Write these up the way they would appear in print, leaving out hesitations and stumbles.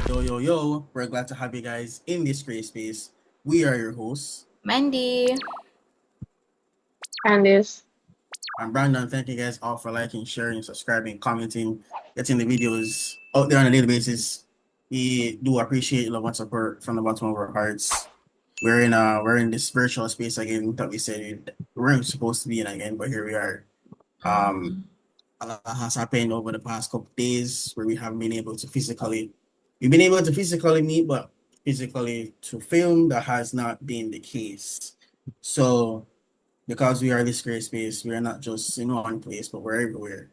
Yo, yo, yo, we're glad to have you guys in this great space. We are your hosts. Mandy. Candace. I'm Brandon. Thank you guys all for liking, sharing, subscribing, commenting, getting the videos out there on a daily basis. We do appreciate love and support from the bottom of our hearts. We're in this virtual space again that we said we weren't supposed to be in again, but here we are. Um, Mhm. a lot has happened over the past couple of days where we've been able to physically meet, but physically to film that has not been the case. So because we are this great space, we are not just in one place, but we're everywhere.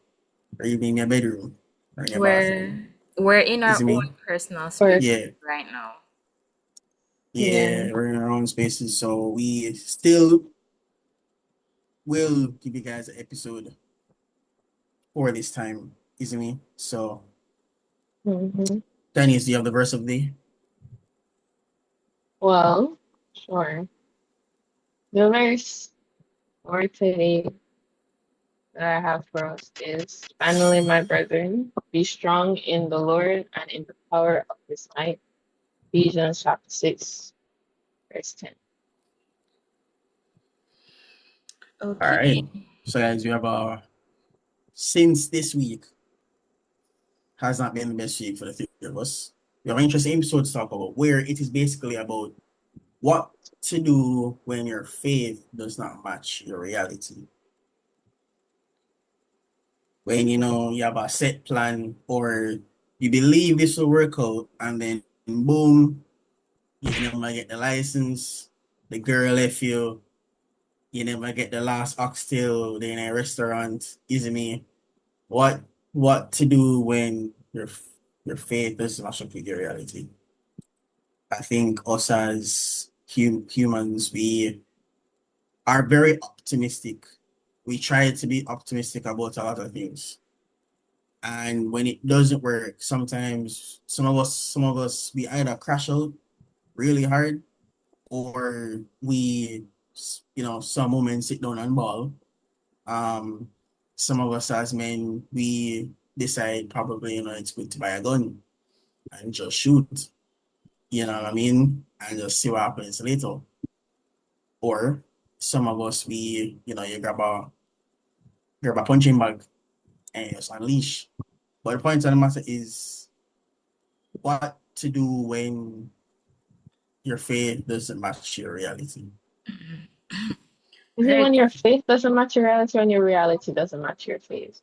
Or even in your bedroom or in your bathroom. We're in You our see own me? personal Or space Yeah. right now. yeah. Yeah, we're in our own spaces. So we still will give you guys an episode for this time. You see me? So hmm Dennis, do you have the verse of the day? Well, sure. The verse for today that I have for us is finally, my brethren, be strong in the Lord and in the power of his might. Ephesians chapter 6, verse 10. All Okay. right. So guys, we have since this week has not been the best week for the three of us. We have an interesting episode to talk about where it is basically about what to do when your faith does not match your reality. When you have a set plan or you believe this will work out, and then boom, you never get the license, the girl left you, you never get the last oxtail in a restaurant, easy me. What what to do when your faith doesn't match up with your reality? I think us as humans, we are very optimistic. We try to be optimistic about a lot of things. And when it doesn't work, sometimes some of us we either crash out really hard or we some moments sit down and ball. Um some of us as men we decide probably it's good to buy a gun and just shoot, you know what I mean? And just see what happens later. Or some of us we you grab a punching bag and just unleash. But the point of the matter is what to do when your faith doesn't match your reality. Is it Very when your good. faith doesn't match your reality, or when your reality doesn't match your faith?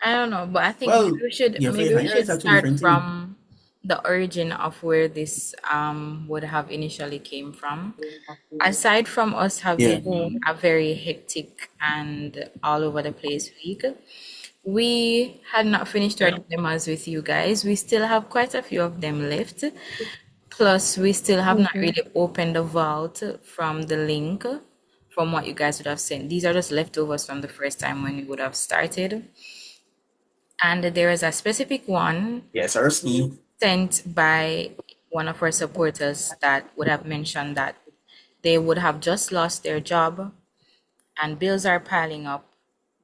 I don't know, but I think maybe Well, we should your faith maybe and we your should reality are two start different things. from the origin of where this would have initially came from. Aside from us Yeah. having Mm. a very hectic and all over the place week, we had not finished our Yeah. dilemmas with you guys. We still have quite a few of them left. Plus, we still have not hmm really opened the vault from the link from what you guys would have sent. These are just leftovers from the first time when we would have started. And there is a specific one Yes, Ersky. sent by one of our supporters that would have mentioned that they would have just lost their job and bills are piling up.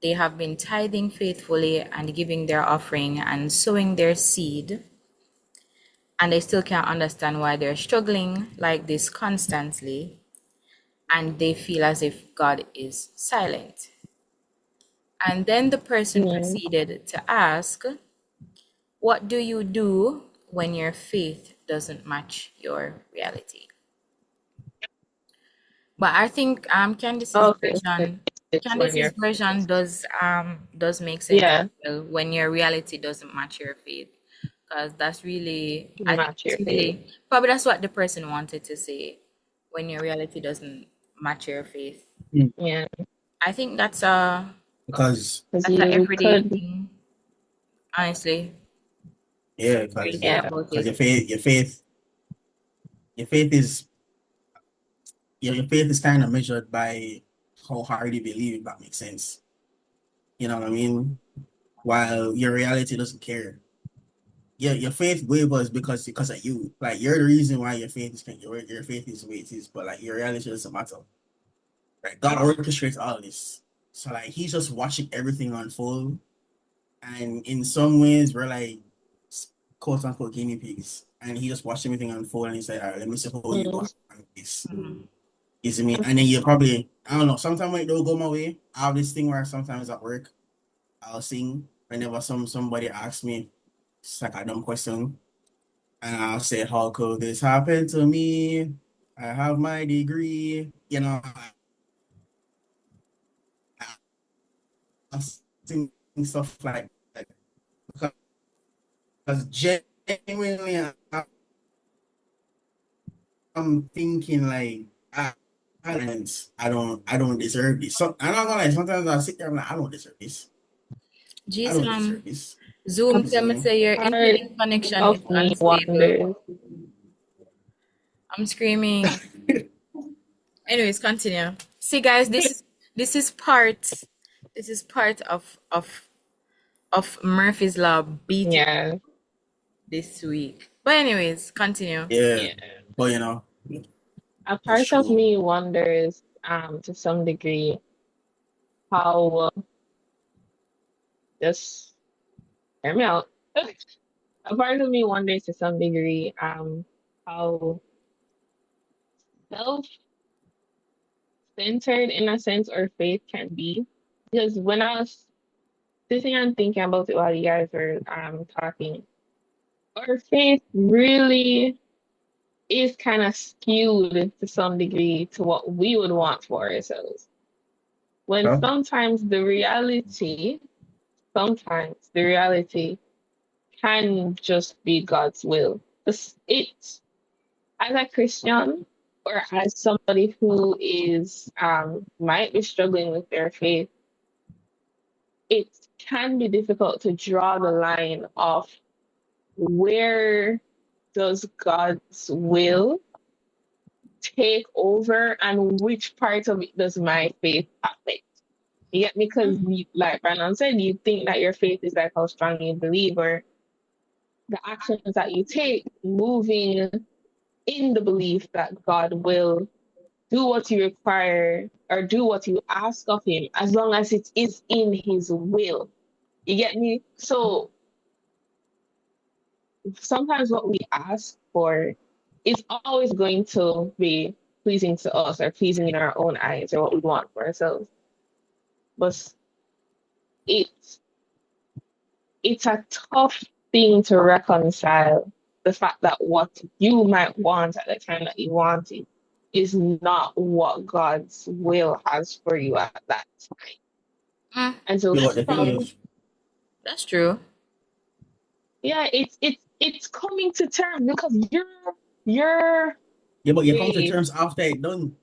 They have been tithing faithfully and giving their offering and sowing their seed, and they still can't understand why they're struggling like this constantly, and they feel as if God is silent. And then the person Yeah. proceeded to ask, what do you do when your faith doesn't match your reality? But I think Okay. So it's when Candice's your version does make sense yeah, as well when your reality doesn't match your faith. Because that's really, I think match it's your faith. really probably that's what the person wanted to say when your reality doesn't match your faith. Mm. Yeah. I think that's a Because Because that's a you everyday could, thing, honestly. yeah, Really because think yeah. about because it. your faith is your faith is kind of measured by how hard you believe, if that makes sense. You know what I mean? While your reality doesn't care. Your faith wavers because of you. Like you're the reason why your faith is the way it is, but like your reality doesn't matter. Right? God orchestrates all this. So like he's just watching everything unfold And in some ways, we're like quote unquote guinea pigs. And he just watched everything unfold and he's like, all right, let me see how you go Mm, on this. Mhm. You see me? And then you probably, I don't know, sometimes when it don't go my way, I have this thing where sometimes at work, I'll sing whenever somebody asks me, it's like a dumb question. And I'll say, how could this happen to me? I have my degree. I'll sing stuff like that. Because genuinely, I'm thinking like, I don't deserve this. So I'm not gonna lie, sometimes I sit there, I'm like, I don't deserve this. I Jeez, don't deserve this. a Zoom, You tell see me me? say your part internet connection is of me unstable. wonders. I'm screaming. Anyways, continue. See, guys, this is part of Murphy's Law beating Yeah, this week. But anyways, continue. Yeah. yeah. But A it's part of true. me wonders, to some degree, how just hear me out. A part of me wonders to some degree, how self-centered in a sense our faith can be. Because when I was sitting and thinking about it while you guys were talking, our faith really is kind of skewed to some degree to what we would want for ourselves. When Huh? sometimes the reality can just be God's will. Because it, as a Christian or as somebody who is might be struggling with their faith, it can be difficult to draw the line of where does God's will take over and which part of it does my faith affect. You get me? Because, like Brandon said, you think that your faith is like how strong you believe, or the actions that you take, moving in the belief that God will do what you require or do what you ask of Him, as long as it is in His will. You get me? So sometimes what we ask for is always going to be pleasing to us or pleasing in our own eyes or what we want for ourselves. But it's it's a tough thing to reconcile the fact that what you might want at the time that you want it is not what God's will has for you at that time. Mm, And so Yeah, but that's the thing true. from is, That's true. yeah, it's coming to terms because your yeah, but you come to faith. terms after it done.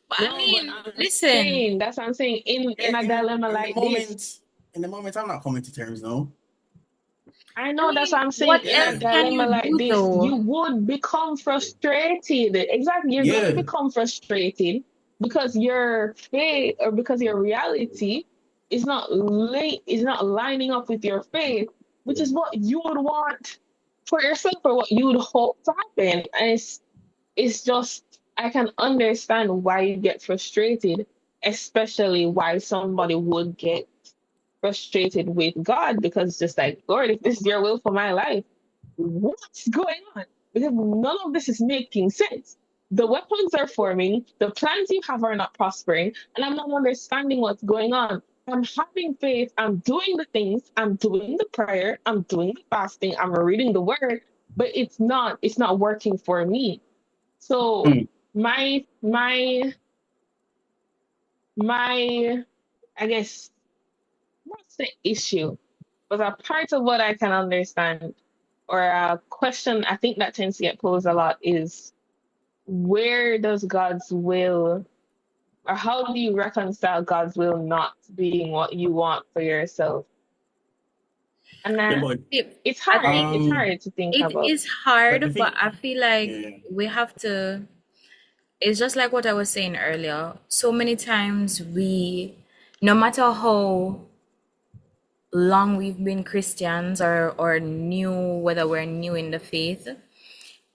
But I No, but mean, I'm listen, saying that's what I'm saying Yeah, in a dilemma in the like this. moment, I'm not coming to terms now. I I know that's what mean, I'm saying. what In a else Yeah, can dilemma you like do this, you though? would become frustrated. Exactly. You're going to yeah. become frustrated because your faith or because your reality is not lining up with your faith, which is what you would want for yourself or what you would hope to happen. And it's just I can understand why you get frustrated, especially why somebody would get frustrated with God because it's just like, Lord, if this is your will for my life, what's going on? Because none of this is making sense. The weapons are forming, the plans you have are not prospering, and I'm not understanding what's going on. I'm having faith, I'm doing the things, I'm doing the prayer, I'm doing the fasting, I'm reading the word, but it's not working for me. So Mm. my I guess what's the issue? But a part of what I can understand, or a question I think that tends to get posed a lot is where does God's will, or how do you reconcile God's will not being what you want for yourself? And Yeah, but it's I hard. think It's um, hard to think it about. is but the hard, but thing, I feel like yeah, we have to. It's just like what I was saying earlier. So many times no matter how long we've been Christians or new, whether we're new in the faith,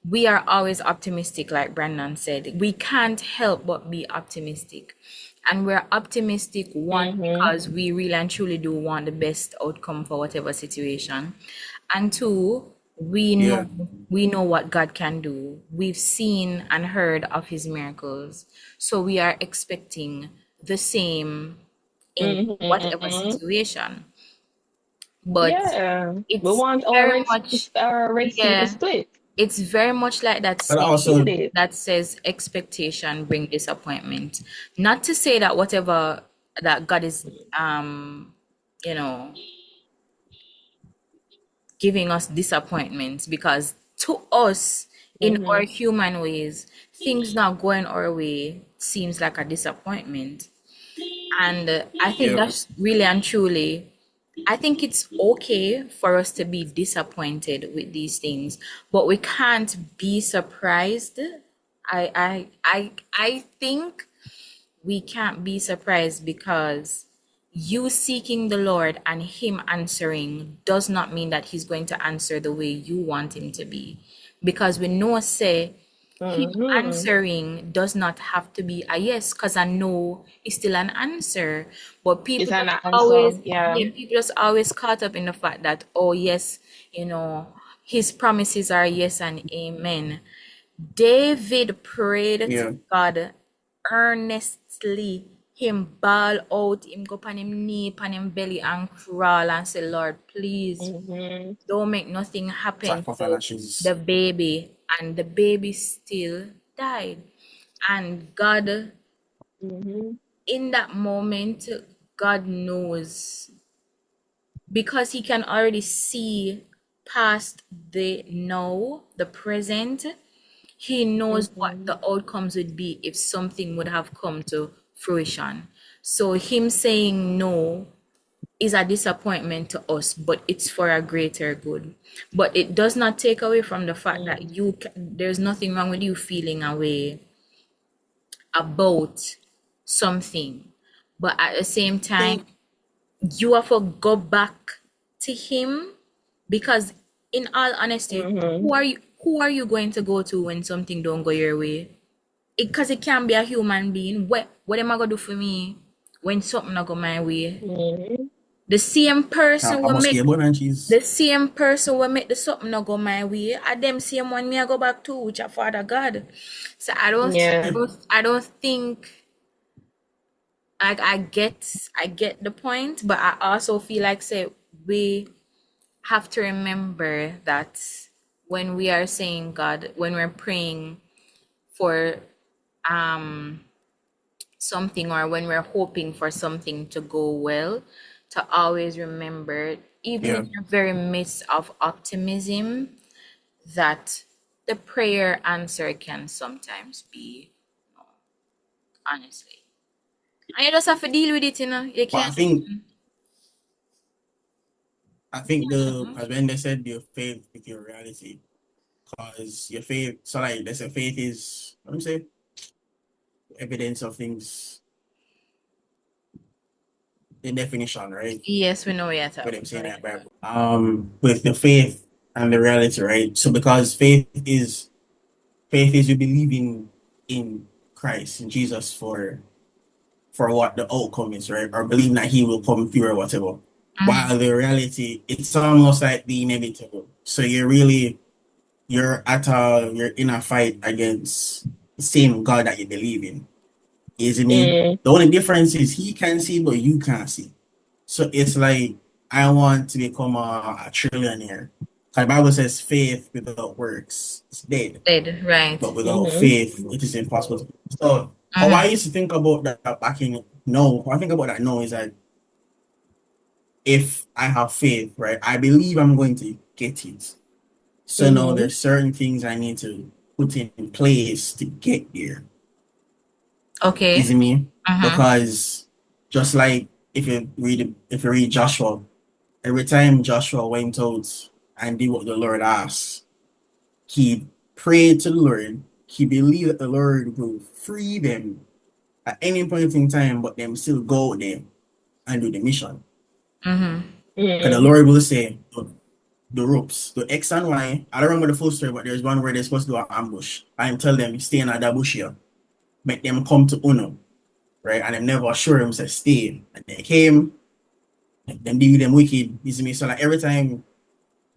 we are always optimistic, like Brandon said. We can't help but be optimistic. And we're optimistic, one, Mm-hmm. because we really and truly do want the best outcome for whatever situation. And two, we know Yeah. we know what God can do. We've seen and heard of his miracles. So we are expecting the same in whatever Mm-hmm. situation. But Yeah. We it's want very much, our Red Sea to yeah, split. it's very much like that But saying Get also, it. that says expectation bring disappointment. Not to say that whatever that God is you know giving us disappointments, because to us in our Mm-hmm. human ways, things not going our way seems like a disappointment. And I think yeah, that's really and truly, I think it's okay for us to be disappointed with these things, but we can't be surprised. I think we can't be surprised, because you seeking the Lord and him answering does not mean that he's going to answer the way you want him to be. Because we know, say, him Mm-hmm. answering does not have to be a yes, because I know it's still an answer. But It's people an just answer. always, Yeah. yeah, people just always caught up in the fact that, oh yes, his promises are yes and amen. David prayed to yeah. God earnestly. Him bawl out, him go on him knee, on him belly and crawl and say, Lord, please Mm-hmm. don't make nothing happen Sacrifice and to ashes. the baby. And the baby still died. And God, Mm-hmm. in that moment, God knows, because he can already see past the now, the present. He knows what Mm-hmm. the outcomes would be if something would have come to fruition. So him saying no is a disappointment to us, but it's for a greater good. But it does not take away from the fact that there's nothing wrong with you feeling a way about something. But at the same time, Think, you have to go back to him, because in all honesty, Mm-hmm. who are you going to go to when something don't go your way? Because it can be a human being. What am I gonna do for me when something not go my way? Mm-hmm. The same person I will must make get bun and cheese. the same person will make the something not go my way. And them same one me I go back to, which are Father God. So Yeah. I don't think, like, I get the point, but I also feel like, say, we have to remember that when we are saying God, when we're praying for um something, or when we're hoping for something to go well, to always remember, even in Yeah. the very midst of optimism, that the prayer answer can sometimes be, honestly. And you just have to deal with it, You But can't. I think Mhm. as when they said your faith with your reality, because your faith, so like they say faith is, what do you say, evidence of things, the definition, right? Yes, we know we are What talking I'm saying about. that Bible. With the faith and the reality, right? So because faith is you believing in Christ, in Jesus for what the outcome is, right? Or believing that he will come through or whatever. Mm-hmm. While the reality, it's almost like the inevitable. So you're in a fight against the same God that you believe in. Isn't me? Mm. The only difference is he can see, but you can't see. So it's like I want to become a trillionaire. The Bible says faith without works is dead, Dead, right. but without Mm-hmm. faith it is impossible. So how I Mm-hmm. used to think about that back in no, how I think about that now is that if I have faith, right, I believe I'm going to get it. So now Mm-hmm. there's certain things I need to put in place to get there. Okay. Is it me? Mm-hmm. Because just like if you read Joshua, every time Joshua went out and did what the Lord asked, he prayed to the Lord. He believed that the Lord will free them at any point in time, but them still go there and do the mission. Mm-hmm. Because the Mm. Lord will say the ropes, the X and Y. I don't remember the full story, but there's one where they're supposed to do an ambush. And tell them, stay in that bush here. Make them come to Uno. right? And them never assure him to stay. And they came, them do them wicked, you see me? So like every time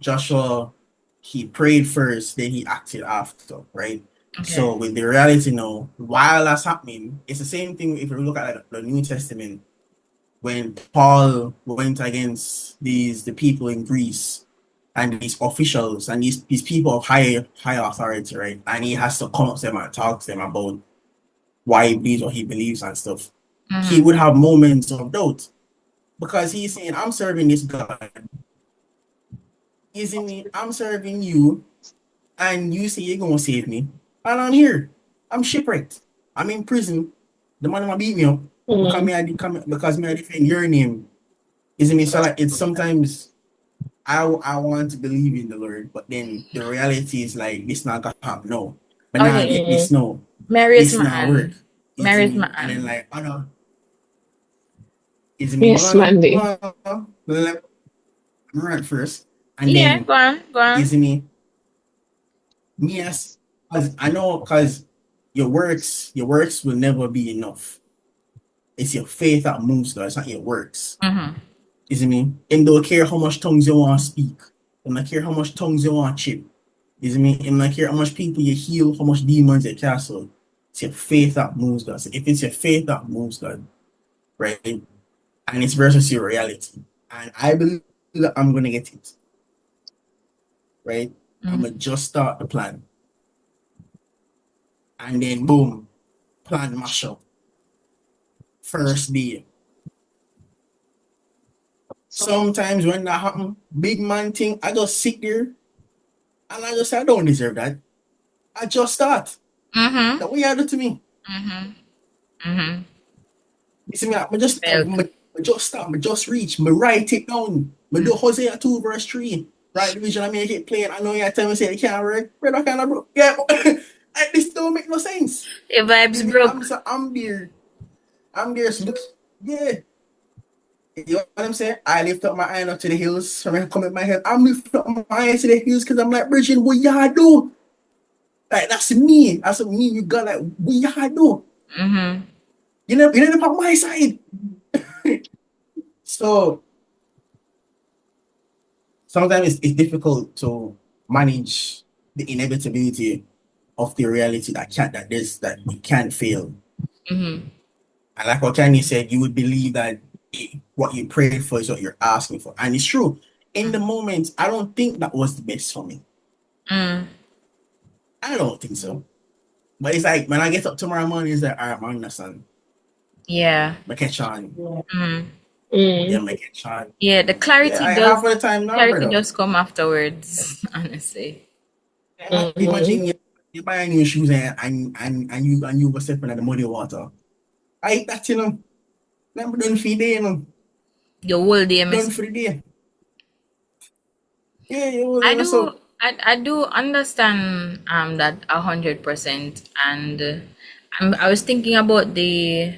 Joshua he prayed first, then he acted after, right? Okay. So with the reality now, while that's happening, it's the same thing if you look at like, the New Testament when Paul went against the people in Greece and these officials and these people of high authority, right? And he has to come up to them and talk to them about why he believes what he believes and stuff. He Mm-hmm. would have moments of doubt because he's saying, I'm serving this God. Isn't me? I'm serving you, and you say you're gonna save me. And I'm here. I'm shipwrecked. I'm in prison. The man might beat me up Mm. because me I defend your name. Isn't me? So like it's sometimes I want to believe in the Lord, but then the reality is like this not gonna happen. No. But now I Okay. get Mm. this no. Mary's This not work. man. Isn't Mary's me? And then man. like oh no, isn't me? Yes, Mandy. Let me run first. And Yeah, then go on, go on. isn't me? Yes, because I know because your works will never be enough. It's your faith that moves God, it's not your works. Mm-hmm. You see me? And don't care how much tongues you want to speak. And don't care how much tongues you want to chip. You see me? And don't care how much people you heal, how much demons you cast out. It's your faith that moves God. So if it's your faith that moves God, right? And it's versus your reality. And I believe that I'm gonna get it. Right? I'm Mm-hmm. gonna just start the plan. And then boom, plan mash up. First day. Sometimes when that happen, big man thing, I just sit there and I just say, I don't deserve that. I just start. Mm-hmm. That what you do to me. Mm-hmm. Mm-hmm. You see me, Milk. I just start, I just reach, I write it down. I do Hosea 2 verse 3. Right division, I make it plain. I know you tell me say it can't work. Where that kind of bro? Yeah, but like, this don't make no sense. Your You vibes see me, broke. I'm there. I'm there. So look, yeah. You know what I'm saying? I lift up my eye up to the hills from I come in my head. I'm lifting up my eye to the hills because I'm like, Bridget, what y'all do? Like that's me. That's me. You got like, what y'all do? Mm-hmm. You never on my side. So sometimes it's difficult to manage the inevitability of the reality that you can't fail. Mm-hmm. And like what Candy said, you would believe that what you prayed for is what you're asking for. And it's true. In the moment, I don't think that was the best for me. Mm. I don't think so. But it's like when I get up tomorrow morning, it's like, all right, man, understand. Yeah. I catch on. Mm. Yeah, Mm. I catch on. Yeah, Yeah, I half of the the time now, clarity brother. does come afterwards, honestly. Yeah, Mm-hmm. imagine you buy new shoes and you were stepping in the muddy water. I hate that, you know. I'm done for the day, you know. Your whole day Done mess. for the day. Yeah, you know, I you know, do so I do understand that 100%, and I was thinking about the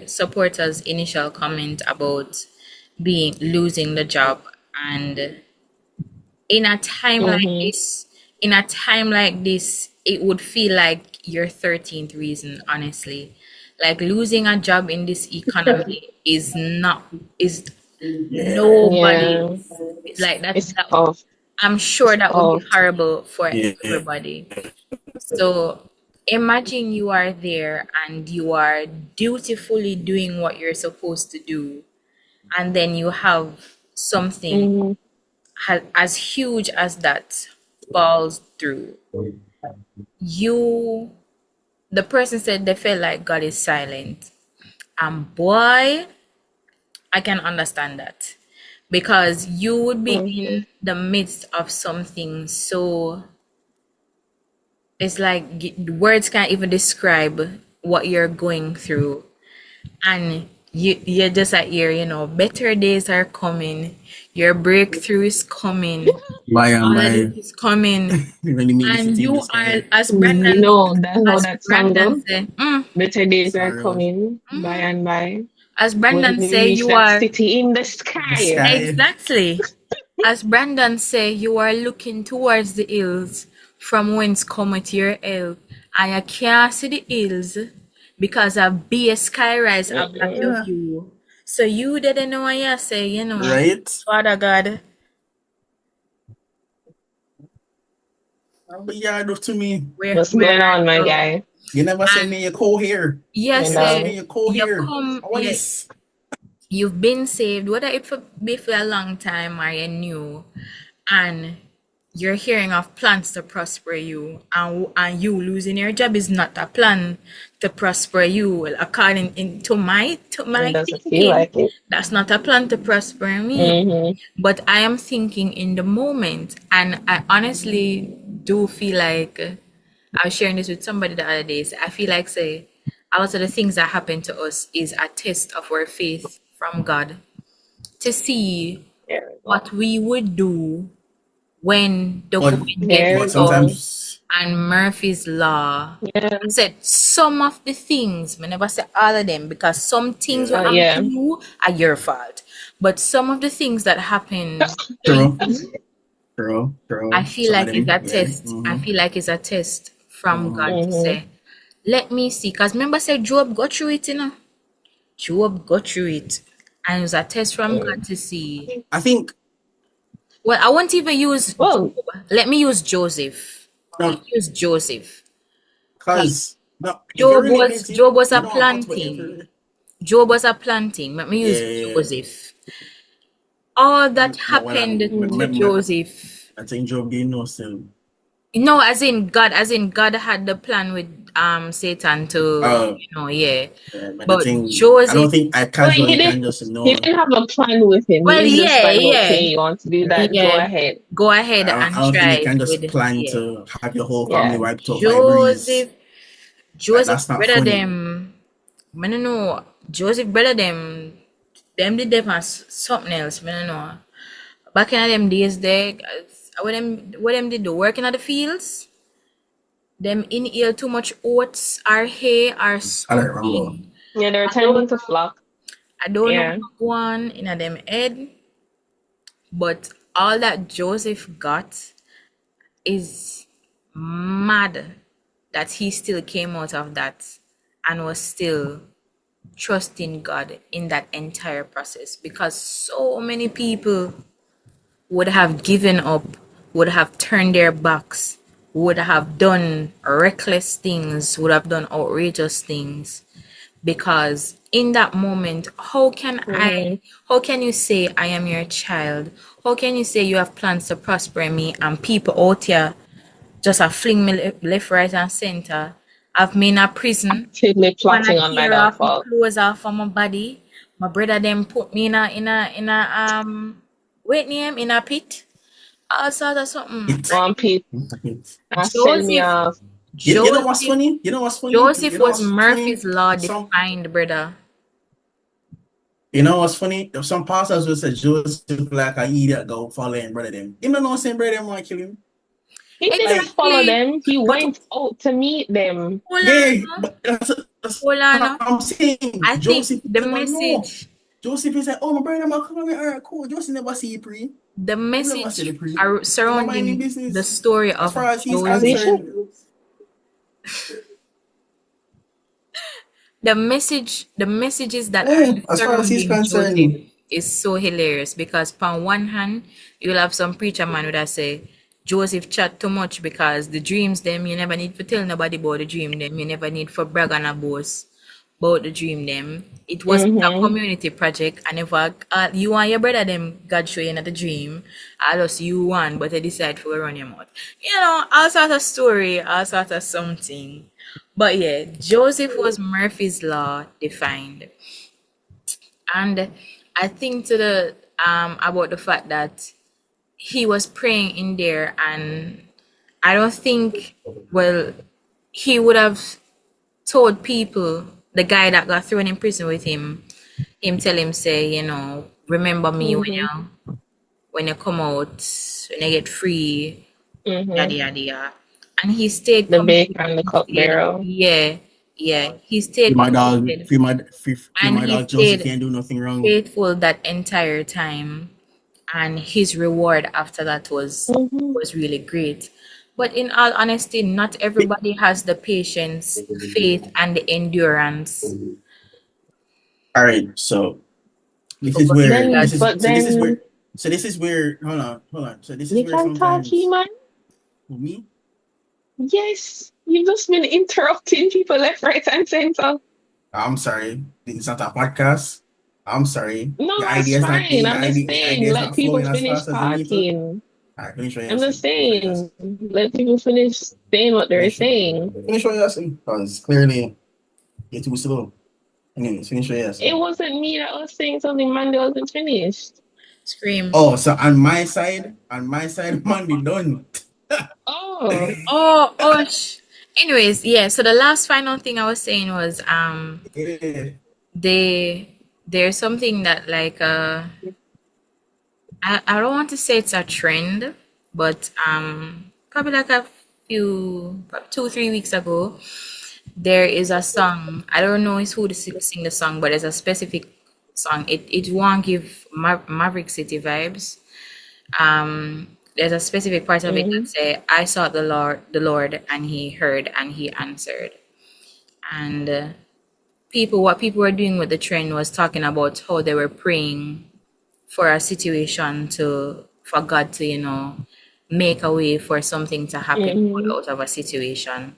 supporters' initial comment about being losing the job, and in a time like Mm-hmm. this, it would feel like your 13th reason, honestly. Like losing a job in this economy is yeah. Yeah. nobody's, like It's that. tough. I'm sure It's that would be tough. horrible for Yeah. everybody. So imagine you are there and you are dutifully doing what you're supposed to do, and then you have something Mm-hmm. as huge as that falls through. You, the person said they felt like God is silent. And boy, I can understand that, because you would be Mm-hmm. in the midst of something so, it's like words can't even describe what you're going through, and you're just at better days are coming, your breakthrough is coming, By and all of this by, is coming, when you make this and thing you just are, kind You know, that's how as that song Brandon go. said, Better days are sorry, Rose. coming by and by. as When Brandon we say, reach you that are city in the The sky. sky. exactly, as Brandon say, you are looking towards the hills from whence cometh your help, and you can't see the hills. because of be a sky rise Yeah, a block your yeah. view. So you didn't know what you say, Right? Father God, But yeah, do to me. What's where going art on, my thou? guy? You never send And me your cold hair. you You You never send me know, say your cold you hair. come, What is? you've been saved, whether it be for a long time or you're new, and you're hearing of plans to prosper you, and you losing your job is not a plan to prosper you. Well, according to it my doesn't feel thinking, like it. that's not a plan to prosper me. Mm-hmm. But I am thinking in the moment, and I honestly do feel like I was sharing this with somebody the other day. So I feel like, say, a lot of the things that happen to us is a test of our faith from God to see There we go. what we would do when the But going gets There we but go. tough sometimes and Murphy's Law. Yeah. I said some of the things, I never say all of them, because some things will yeah, happen to Yeah. you are your fault. But some of the things that happen to true, you, I true. feel Some of like it's them, a yeah. test. I feel like it's a test from God to Mm-hmm. say, let me see. Because remember, say Job got through it. Job got through it. And it was a test from God to see. I think Well, I won't even use Well, Job. Let me use Joseph. Let no, me use Joseph. Because cause no, if you really meant it, Job was you a don't cut planting. whatever. Job was a planting. Let me use Yeah, Joseph. All that no, well, happened to mm, Joseph. I think Job didn't know still. No, as in God had the plan with Satan to, Uh, yeah. but the But thing, I don't Joseph, think I well, he casually didn't. can just He know. didn't have a plan with him. well, He was just yeah, like, yeah, okay, you want to do that? Go yeah. ahead. Go ahead I and don't think try you it can just with, plan yeah. to have your whole family Yeah. wiped out by breeze. Joseph, Joseph That's not brother funny. them, I don't know. Joseph brother them did them as something else. I don't know. Back in them days, what them did do working at the fields. Them inhale too much oats or hay or I don't remember. something. Yeah, they're I don't tending to know. flock. I don't know Yeah. what one in a them head, but all that Joseph got is mad that he still came out of that and was still trusting God in that entire process, because so many people would have given up, would have turned their backs, would have done reckless things, would have done outrageous things. Because in that moment, Mm-hmm. how can you say I am your child? How can you say you have plans to prosper me and people out here just a fling me left, right, and center? Have me in a prison, Actively wanna plotting on my tear off my downfall. clothes off of my body. My brother them put me in a wait name in a pit. All sort of something. It. One Pete, It. send me Joseph off. You know what's Joseph funny? You know what's funny? Joseph You know was what's funny? Murphy's Law Some defined, brother. you know what's funny? Some pastors will say Joseph like a idiot go follow him, brother them. You know what I'm saying, brother them want to kill him. He didn't Like, follow Exactly. them. He But went out to meet them. hold on, yeah, no. but that's Hold on, how no. I'm saying. I think Joseph the never know. message, Joseph is like, oh my brother, I'm coming. All right, cool. Joseph never see you pre. the He never see message the pre. are He never mind his surrounding the business. story As of far as he's As he Joseph. should. concerned, The messages that are as far as he's surrounding Joseph concerned, is so hilarious, because on one hand you'll have some preacher man would have say Joseph chat too much, because the dreams them you never need to tell nobody about the dream them, you never need for brag and a boast about the dream them. It wasn't a Mm-hmm. community project, and if you and your brother them God show you not the dream, I just you one but they decide to run your mouth. All sort of story, all sort of something. But yeah, Joseph was Murphy's Law defined. And I think to the about the fact that he was praying in there, and I don't think, well, he would have told people, the guy that got thrown in prison with him tell him say, remember me when Mm-hmm. you come out, when you get free, Mm-hmm. yada yada yada. And he stayed The baker committed. and the He stayed, cupbearer. yeah, yeah. He free stayed my dog, committed, free and my he dog Joseph stayed can't do nothing wrong. faithful that entire time. And his reward after that was Mm-hmm. was really great. But in all honesty, not everybody has the patience, faith, and the endurance All right, so this for is going through where that. Then, but then this is where hold on. So this is you where can talk, sometimes man. for me, Yes, you've just been interrupting people left, right, and center. I'm sorry, it's not a podcast. I'm sorry. No, that's fine. I'm just The saying, idea is let not people flowing as finish fast as you need to. talking. All right, finish what you're I'm just saying. Finish what you're saying, saying. let people finish saying what they're saying. Finish what you're saying. Because clearly you're too slow. Anyways, finish what you're It saying. wasn't me that was saying something, Mandy wasn't finished. Scream. Oh, so on my side, man, they done. Oh, Anyways, yeah, so the last final thing I was saying was Yeah. they there's something that like I don't want to say it's a trend, but probably like a few 2 3 weeks ago there is a song. I don't know is who to sing the song, but it's a specific song. It won't give Maverick City vibes. There's a specific part of it that mm-hmm, say, "I sought the Lord, and He heard, and He answered." And what people were doing with the trend was talking about how they were praying for a situation for God to, make a way for something to happen mm-hmm, out of a situation.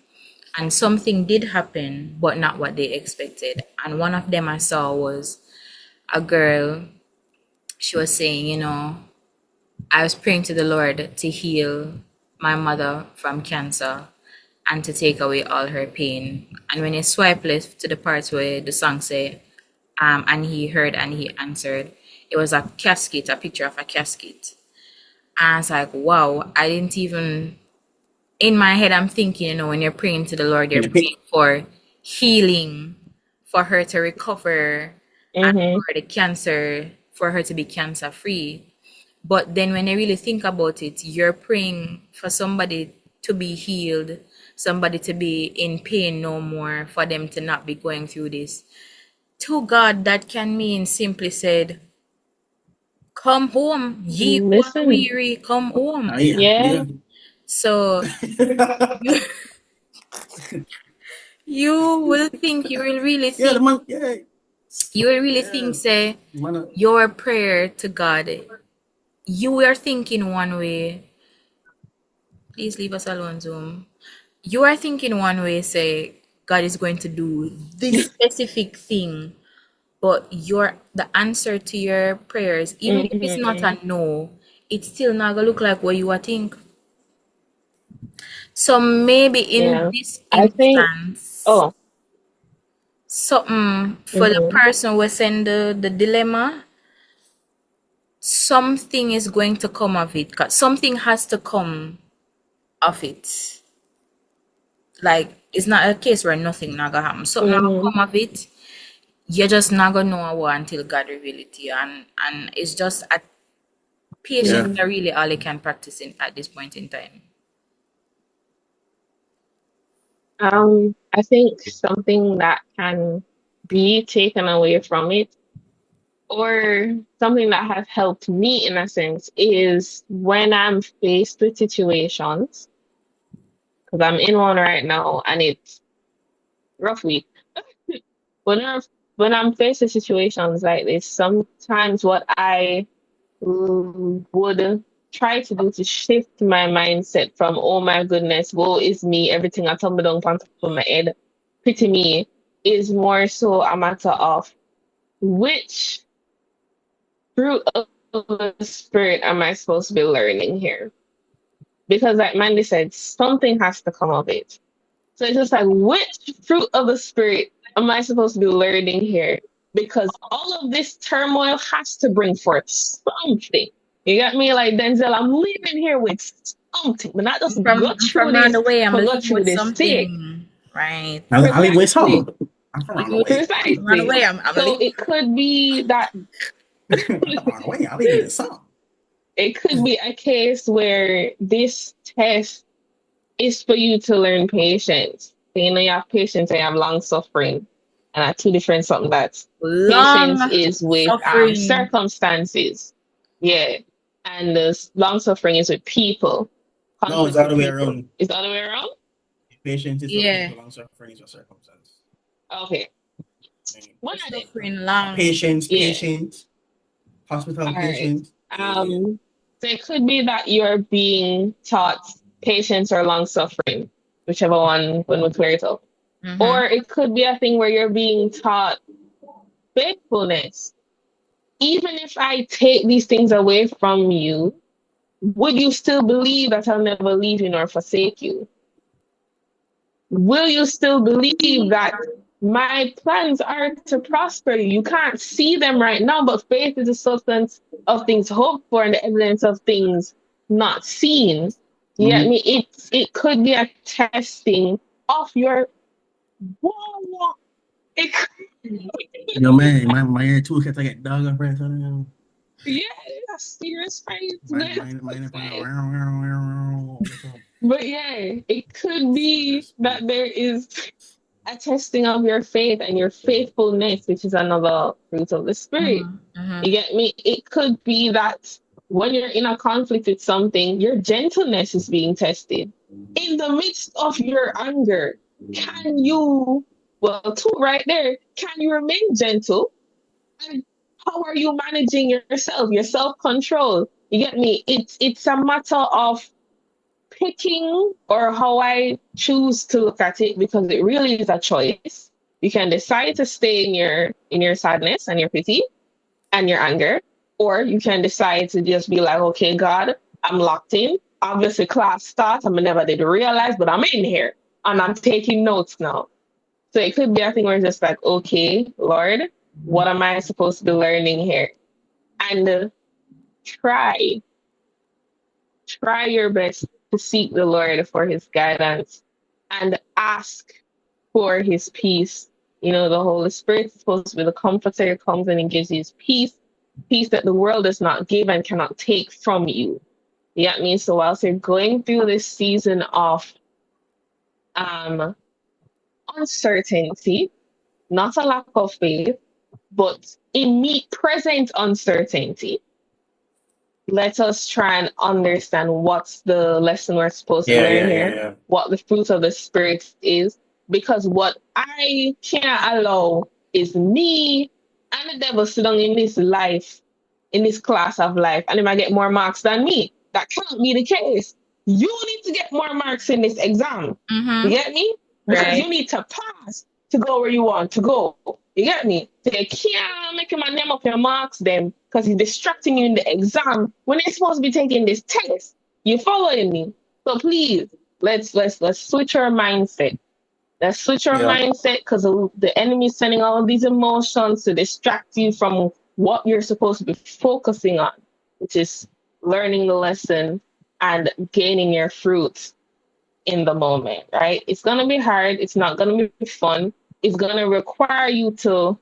And something did happen, but not what they expected. And one of them I saw was a girl. She was saying, I was praying to the Lord to heal my mother from cancer and to take away all her pain. And when you swipe left to the part where the song say, and he heard and he answered, it was a casket, a picture of a casket. And I was like, wow, I didn't even, in my head, I'm thinking, when you're praying to the Lord, you're praying for healing, for her to recover, and mm-hmm, for the cancer, for her to be cancer free. But then when I really think about it, you're praying for somebody to be healed, somebody to be in pain no more, for them to not be going through this. To God, that can mean simply said, come home, ye who are listen, weary, come home. Yeah, yeah, yeah. So you, you will think, you will really Yeah, the think, man, yeah, you will really yeah. think, say, Man, your prayer to God, you were thinking one way. Please leave us alone, Zoom. You are thinking one way, say, God is going to do this specific thing, but the answer to your prayers, even if it's not mm-hmm, a no, it's still not gonna look like what you are think. So maybe in yeah. this I think, instance, oh, something for the mm-hmm, person who send the dilemma, something is going to come of it. 'Cause something has to come of it. Like it's not a case where nothing not gonna happen. Something not mm-hmm, come of it. You're just not gonna know what until God reveal it to you. And it's just a patience yeah. mm-hmm. are really all you can practice in at this point in time. I think something that can be taken away from it, or something that has helped me in a sense, is when I'm faced with situations, because I'm in one right now and it's rough week. When I'm when I'm faced with situations like this, sometimes what I would try to do to shift my mindset from oh my goodness, woe is me, everything I tumble down on top of my head, pity me, is more so a matter of which fruit of the spirit am I supposed to be learning here? Because like Mandy said, something has to come of it. So it's just like, which fruit of the spirit am I supposed to be learning here? Because all of this turmoil has to bring forth something. You got me? Like Denzel, I'm leaving here with something, but not just go From through around this, the way, I'm but go leaving through with this sick. something, right? I live with Precisely. some. I'm from around the Leaving with way. something. From around the Precisely. way, I'm So leaving. it could be that I'm from around the way. I live with some. it could be a case where this test is for you to learn patience. So, you have patience and you have long suffering. And are two different something that patience Long is with suffering. circumstances. Yeah. And the long suffering is with people. No, it's conflict all with the way people. around. Is the other way around? Patience is of Yeah. people, long suffering is a circumstance. Okay. Yeah. One You're of them. suffering long. Yeah. Patient, hospital All right. patient. Yeah. So it could be that you're being taught patience or long suffering, whichever one would clear it up. Mm-hmm. Or it could be a thing where you're being taught faithfulness. Even if I take these things away from you, would you still believe that I'll never leave you nor forsake you? Will you still believe that my plans are to prosper you? You can't see them right now, but faith is the substance of things hoped for and the evidence of things not seen. You get Mm-hmm. me? It could be a testing of your whoa. It could, Yo, man, my ear too gets like a dog on friends. yeah, it's a serious faith. Mine up on a But yeah, it could be Jesus, that there is a testing of your faith and your faithfulness, which is another fruit of the spirit. Mm-hmm. Mm-hmm. You get me? It could be that when you're in a conflict with something, your gentleness is being tested. In the midst of your anger, can you, well, two right there, can you remain gentle? And how are you managing yourself, your self control? You get me? It's a matter of picking or how I choose to look at it because it really is a choice. You can decide to stay in your sadness and your pity and your anger, or you can decide to just be like, okay, God, I'm locked in. Obviously, class starts. I never did realize, but I'm in here and I'm taking notes now. So it could be a thing where it's just like, okay, Lord, what am I supposed to be learning here? And try try your best to seek the Lord for his guidance and ask for his peace. You know, the Holy Spirit is supposed to be the comforter who comes in and gives you his peace, peace that the world does not give and cannot take from you. You get me? So whilst you're going through this season of um uncertainty, not a lack of faith, but in me present uncertainty, let us try and understand what's the lesson we're supposed to yeah, learn yeah, yeah, here, yeah. what the fruit of the spirit is, because what I can't allow is me and the devil sit down in this life, in this class of life, and if I get more marks than me, that cannot be the case. You need to get more marks in this exam. You Mm-hmm. get me? Because Right. you need to pass to go where you want to go. You get me? So you can't make him a name up your marks then because he's distracting you in the exam when you're supposed to be taking this test. You following me? So please, let's switch our mindset. Let's switch our Yeah. mindset because the enemy is sending all of these emotions to distract you from what you're supposed to be focusing on, which is learning the lesson and gaining your fruits in the moment, right? It's going to be hard. It's not going to be fun. It's going to require you to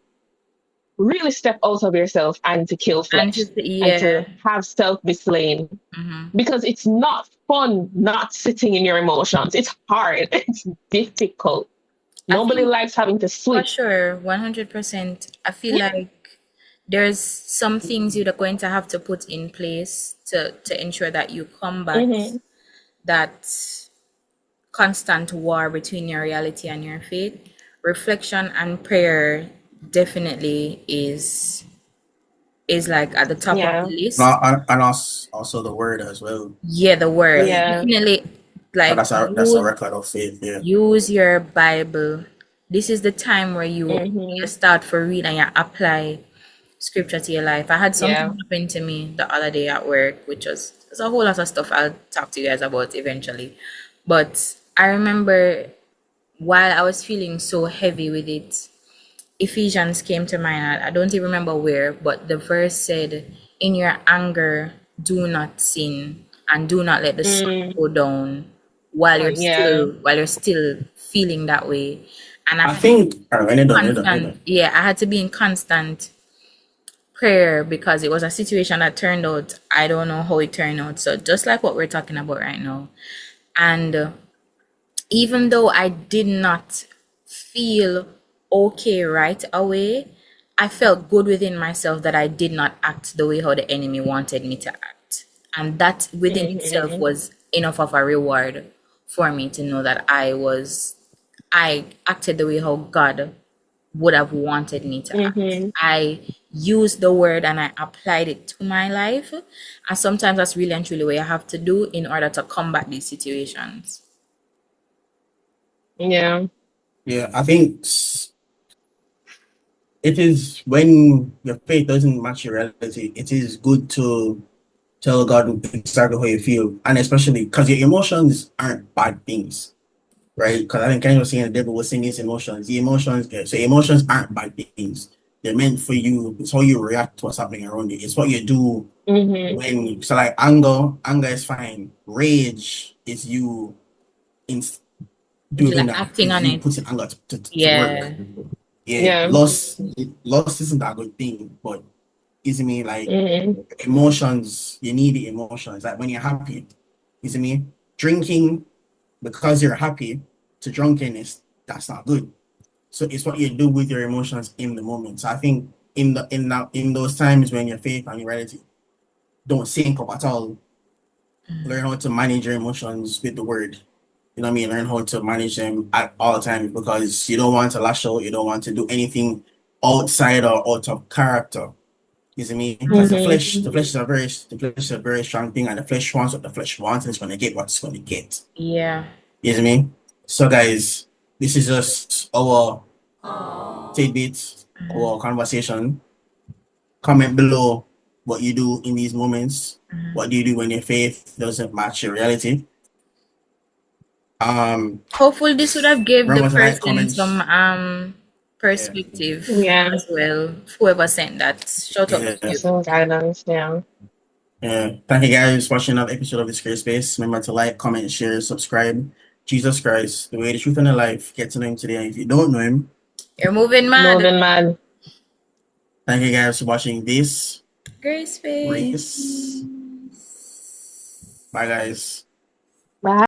really step out of yourself and to kill And flesh just and yeah. to have self be slain Mm-hmm. because it's not fun not sitting in your emotions. It's hard. It's difficult. I Nobody think likes having to for switch. sure, 100%. I feel Yeah. like there's some things you're going to have to put in place to ensure that you combat Mm-hmm. that constant war between your reality and your faith. Reflection and prayer definitely is like at the top of the Yeah. list. And also the word as well. Yeah, the word. Like Yeah. Definitely like that's a record of faith. Yeah. use your Bible. This is the time where you Mm-hmm. start for read and you apply scripture to your life. I had Yeah. something happen to me the other day at work, which was there's a whole lot of stuff I'll talk to you guys about eventually. But I remember while I was feeling so heavy with it, Ephesians came to mind. I don't even remember where, but the verse said, "In your anger, do not sin, and do not let the sun Mm. go down Yeah. while you're still feeling that way." And I I had to think. All right, when you're constant, done. yeah, I had to be in constant prayer because it was a situation that turned out, I don't know how it turned out. So just like what we're talking about right now. And even though I did not feel okay right away, I felt good within myself that I did not act the way how the enemy wanted me to act. And that within itself Mm-hmm. was enough of a reward for me to know that I acted the way how God would have wanted me to act. Mm-hmm. I used the word and I applied it to my life. And sometimes that's really and truly what you have to do in order to combat these situations. Yeah. Yeah, I think it is when your faith doesn't match your reality, it is good to tell God exactly how you feel. And especially because your emotions aren't bad things, right? Because I think Kenny was saying the devil was saying his emotions. The emotions, yeah, so emotions aren't bad things. They're meant for you. It's how you react to what's happening around you. It's what you do Mm-hmm. when, so like anger is fine. Rage is you in If you doing like that, acting is on you it. putting anger to work. Yeah. Yeah, Yeah. loss isn't a good thing, but is me like Mm-hmm. emotions, you need the emotions. Like when you're happy, you see me? Drinking because you're happy to drunkenness, that's not good. So it's what you do with your emotions in the moment. So I think in those times when your faith and your reality don't sync up at all, learn how to manage your emotions with the word. You know what I mean? Learn how to manage them at all times because you don't want to lash out, you don't want to do anything outside or out of character. You see me? Because Mm-hmm. the flesh is a very strong thing, and the flesh wants what the flesh wants, and it's gonna get what it's gonna get. Yeah. You see me? So, guys, this is just our tidbits, our conversation. Comment below what you do in these moments. What do you do when your faith doesn't match your reality? Um, Hopefully this would have gave the remember to like, person some comments. Yeah, perspective Yeah. as well. Whoever sent that. Shout out to yeah. you. Some guidance. Yeah. Yeah. Thank you guys for watching another episode of the Square Space. Remember to like, comment, share, subscribe. Jesus Christ, the way, the truth, and the life. Get to know him today. And if you don't know him, You're moving mad. Moving mad. thank you guys for watching this Grace face. race. Bye guys. Bye.